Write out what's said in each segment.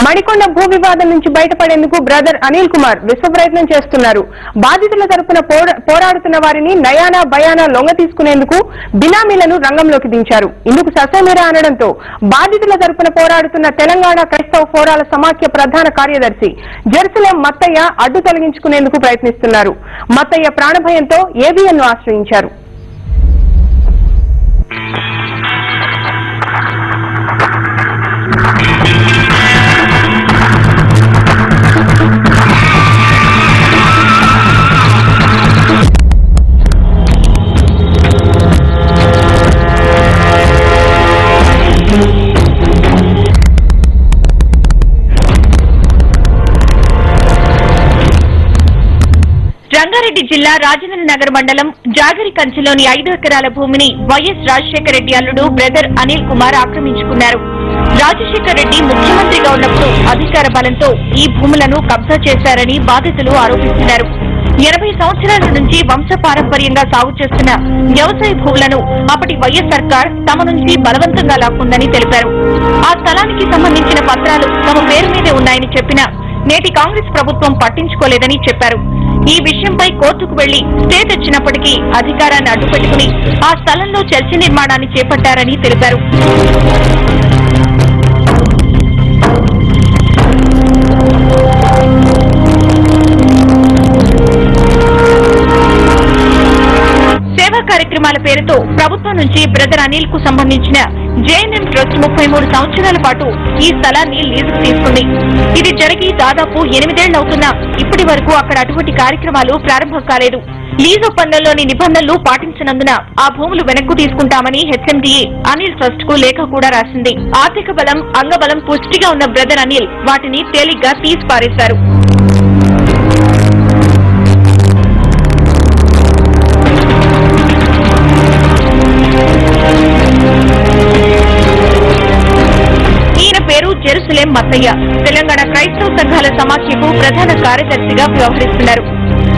మణికొండ భూ వివాదం నుంచి బయటపడేందుకు బ్రదర్ అనిల్ కుమార్ విశ్వ ప్రయత్నం చేస్తున్నారు. బాధితుల తరపున పోరాడుతున్న వారిని నయానా భయానా లొంగ తీసుకునేందుకు బినామీలను రంగంలోకి దించారు. ఇందుకు ససేమిరా అనడంతో బాధితుల తరపున పోరాడుతున్న తెలంగాణ క్రైస్తవ ఫోరాల సమాఖ్య ప్రధాన కార్యదర్శి జెరూసలేం మత్తయ్య అడ్డు తొలగించుకునేందుకు ప్రయత్నిస్తున్నారు. మత్తయ్య ప్రాణభయంతో ఏబిఎన్ ను ఆశ్రయించారు. రంగారెడ్డి జిల్లా రాజేంద్ర నగర్ మండలం జాగరి కంచెలోని 5 ఎకరాల భూమిని వైఎస్ రాజశేఖర రెడ్డి అల్లుడు బ్రదర్ అనిల్ కుమార్ ఆక్రమించుకున్నారు. రాజశేఖర రెడ్డి ముఖ్యమంత్రిగా ఉన్నప్పుడు అధికార బలంతో ఈ భూములను కబ్జా చేశారని బాధితులు ఆరోపిస్తున్నారు. 80 సంవత్సరాల నుంచి వంశపారంపర్యంగా సాగు చేస్తున్న వ్యవసాయ భూములను అప్పటి వైఎస్ సర్కార్ తమ నుంచి బలవంతంగా లాక్కుందని తెలిపారు. ఆ స్థలానికి సంబంధించిన పత్రాలు తమ పేరు మీదే ఉన్నాయని చెప్పినా నేటి కాంగ్రెస్ ప్రభుత్వం పట్టించుకోలేదని చెప్పారు. ఈ విషయంపై కోర్టుకు వెళ్లి స్టే తెచ్చినప్పటికీ అధికారాన్ని అడ్డుపెట్టుకుని ఆ స్థలంలో చర్చి నిర్మాణాన్ని చేపట్టారని తెలిపారు. సేవా కార్యక్రమాల పేరుతో ప్రభుత్వం నుంచి బ్రదర్ అనిల్ కు సంబంధించిన జేఎన్ఎం ట్రస్ట్ 33 సంవత్సరాల పాటు ఈ స్థలాన్ని లీజుకు తీసుకుంది. ఇది జరిగి దాదాపు 8 ఏళ్లవుతున్నా ఇప్పటి వరకు అక్కడ అటువంటి కార్యక్రమాలు ప్రారంభం కాలేదు. లీజు ఒప్పందంలోని నిబంధనలు పాటించనందున ఆ భూములు వెనక్కు తీసుకుంటామని హెచ్ఎండిఏ అనిల్ ట్రస్ట్ కు లేఖ కూడా రాసింది. ఆర్థిక బలం, అంగబలం పుష్టిగా ఉన్న బ్రదర్ అనిల్ వాటిని తేలిగ్గా తీసి పారేశారు. పేరు జెరూసలేం మత్తయ్య. తెలంగాణ క్రైస్తవ సంఘాల సమాఖ్యకు ప్రధాన కార్యదర్శిగా వ్యవహరిస్తున్నారు.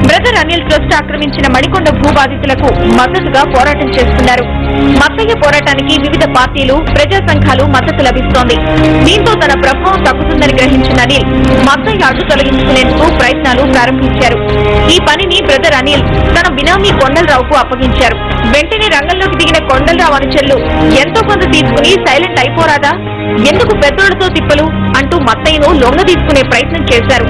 బ్రదర్ అనిల్ ట్రస్ట్ ఆక్రమించిన మణికొండ భూ బాధితులకు మద్దతుగా పోరాటం చేస్తున్నారు. మత్తయ్య పోరాటానికి వివిధ పార్టీలు, ప్రజా సంఘాలు మద్దతు లభిస్తోంది. దీంతో తన ప్రభావం తగ్గుతుందని గ్రహించిన అనిల్ మత్తయ్య అడ్డు తొలగించుకునేందుకు ప్రయత్నాలు ప్రారంభించారు. ఈ పనిని బ్రదర్ అనిల్ తన బినామీ కొండలరావుకు అప్పగించారు. వెంటనే రంగంలోకి దిగిన కొండలరావు అనుచరులు ఎంతో కొంత తీసుకుని సైలెంట్ అయిపోరాదా, ఎందుకు పెద్దోళ్లతో తిప్పలు అంటూ మత్తయ్యను లొంగ తీసుకునే ప్రయత్నం చేశారు.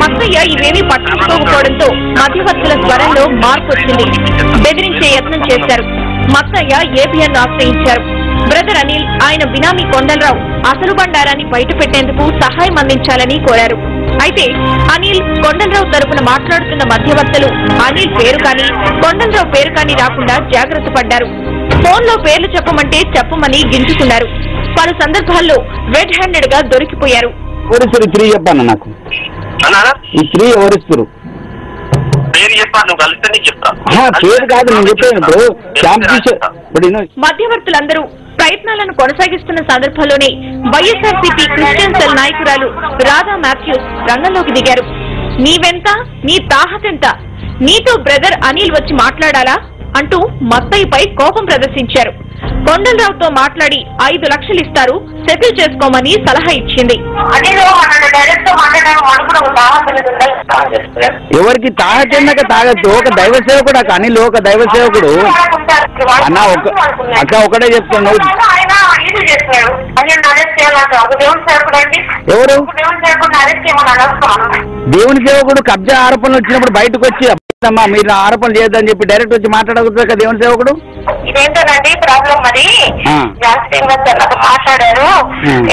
మత్తయ్య ఇవేమీ పట్టించుకోకపోవడంతో మధ్యవర్తుల స్వరంలో మార్పు వచ్చింది. బెదిరించే యత్నం చేశారు. మత్తయ్య ఏబిఎన్ ఆశ్రయించారు. బ్రదర్ అనిల్, ఆయన బినామీ కొండలరావు అసలు బండారాన్ని బయటపెట్టేందుకు సహాయం అందించాలని కోరారు. అయితే అనిల్, కొండలరావు తరపున మాట్లాడుతున్న మధ్యవర్తులు అనిల్ పేరు కానీ కొండలరావు పేరు కానీ రాకుండా జాగ్రత్త పడ్డారు. ఫోన్లో పేర్లు చెప్పమంటే చెప్పమని గింజుకున్నారు. పలు సందర్భాల్లో రెడ్ హ్యాండెడ్ గా దొరికిపోయారు. నాకు ఈ 3 ఎవరిస్తారు మధ్యవర్తులందరూ ప్రయత్నాలను కొనసాగిస్తున్న సందర్భంలోనే వైఎస్ఆర్సీపీ క్రిస్టియన్ సెల్ నాయకురాలు రాధా మాథ్యూస్ రంగంలోకి దిగారు. నీవెంత, నీ తాహతెంత, నీతో బ్రదర్ అనిల్ వచ్చి మాట్లాడాలా అంటూ మత్తయ్యపై కోపం ప్రదర్శించారు. కొండలరావుతో మాట్లాడి 5 లక్షలు ఇస్తారు, సెటిల్ చేసుకోమని సలహా ఇచ్చింది. ఎవరికి తాగతిన్నాక తాగద్దు. ఒక దైవ సేవకుడు అనిల్, ఒక దైవ సేవకుడు అన్న అక్క ఒకటే చెప్తున్నావు. ఎవరు దేవుని సేవకుడు కబ్జా ఆరోపణలు వచ్చినప్పుడు బయటకు వచ్చి అమ్మా మీరు ఆరోపణలు చేయొద్దని చెప్పి డైరెక్ట్ వచ్చి మాట్లాడకూడదు కదా దేవుని సేవకుడు. ఇదేంటోనండి ప్రాబ్లం. మరి మాట్లాడారు,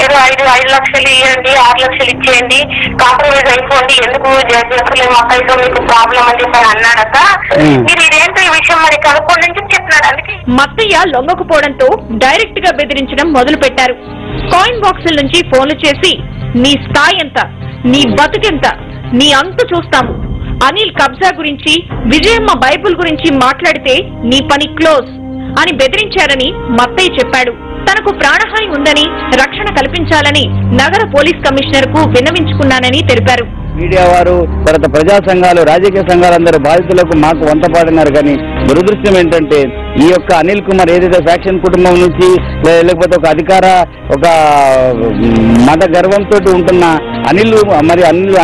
ఏదో 5 లక్షలు ఇవ్వండి, 6 లక్షలు ఇచ్చేయండి, కాంప్రమైజ్ అయిపోండి, ఎందుకు జెరూసలేం మత్తయ్యతో మీకు ప్రాబ్లం అని చెప్పి అన్నాడక. మీరు ఇదేంటో ఈ విషయం మరి కనుక్కోండి అని చెప్పి చెప్తున్నాడు. అందుకే మత్తయ్య లొంగకపోవడంతో డైరెక్ట్ గా బెదిరించడం మొదలు పెట్టారు. కాయిన్ బాక్సుల నుంచి ఫోన్లు చేసి నీ స్థాయి ఎంత, నీ బతుకెంత, నీ అంతు చూస్తాము, అనిల్ కబ్జా గురించి, విజయమ్మ బైబుల్ గురించి మాట్లాడితే నీ పని క్లోజ్ అని బెదిరించారని మత్తయ్య చెప్పాడు. తనకు ప్రాణహాని ఉందని, రక్షణ కల్పించాలని నగర పోలీస్ కమిషనర్ కు విన్నవించుకున్నానని తెలిపారు. మీడియా వారు, తర్వాత ప్రజా సంఘాలు, రాజకీయ సంఘాలందరూ బాధితులకు మాకు వంతపాడినారు. కానీ దురదృష్టం ఏంటంటే ఈ యొక్క అనిల్ కుమార్ ఏదైతే ఫ్యాక్షన్ కుటుంబం నుంచి లేకపోతే ఒక అధికార ఒక మత గర్వంతో ఉంటున్న అనిల్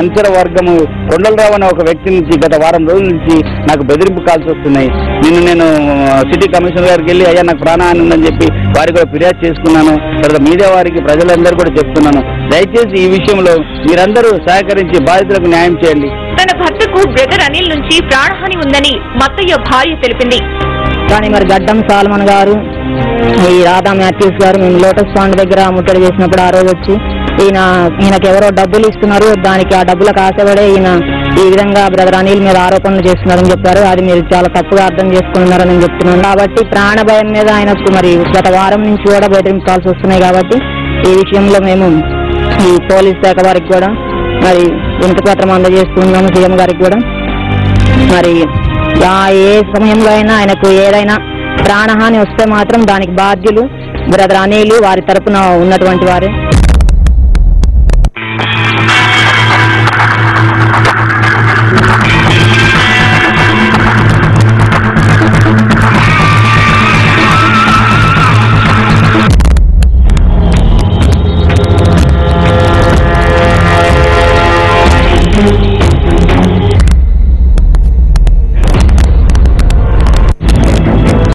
అంచర వర్గము కొండలరావు అనే ఒక వ్యక్తి నుంచి గత వారం రోజుల నుంచి నాకు బెదిరింపు కాల్సి వస్తున్నాయి. నేను సిటీ కమిషనర్ గారికి వెళ్ళి అయ్యా నాకు ప్రాణహాని ఉందని చెప్పి వారికి కూడా ఫిర్యాదు చేసుకున్నాను. తర్వాత మీడియా వారికి ప్రజలందరూ కూడా చెప్తున్నాను, దయచేసి ఈ విషయంలో మీరందరూ సహకరించి బాధితులకు న్యాయం చేయండి. తన భర్తకు బ్రదర్ అనిల్ నుంచి ప్రాణహాని ఉందని మత్తయ్య భార్య తెలిపింది. కానీ మరి గడ్డం సాల్మన్ గారు, ఈ రాధా మాథ్యూస్ గారు మేము లోటస్ పాండ్ దగ్గర ముట్టడి చేసినప్పుడు ఆ రోజు వచ్చి ఈయనకి ఎవరో డబ్బులు ఇస్తున్నారు, దానికి ఆ డబ్బులకు ఆశపడే ఈయన ఈ విధంగా బ్రదర్ అనిల్ మీద ఆరోపణలు చేస్తున్నారని చెప్పారు. అది మీరు చాలా తప్పుగా అర్థం చేసుకున్నారని నేను చెప్తున్నాను. కాబట్టి ప్రాణ భయం మీద ఆయనకు మరి గత వారం నుంచి కూడా బెదిరింపు కాల్స్ వస్తున్నాయి. కాబట్టి ఈ విషయంలో మేము ఈ పోలీస్ శాఖ వారికి కూడా మరి వినతిపత్రం అందజేస్తున్నాము, సీఎం గారికి కూడా. మరి ఏ సమయంలో అయినా ఆయనకు ఏదైనా ప్రాణహాని వస్తే మాత్రం దానికి బాధ్యులు బ్రదర్ అనిల్, వారి తరపున ఉన్నటువంటి వారే.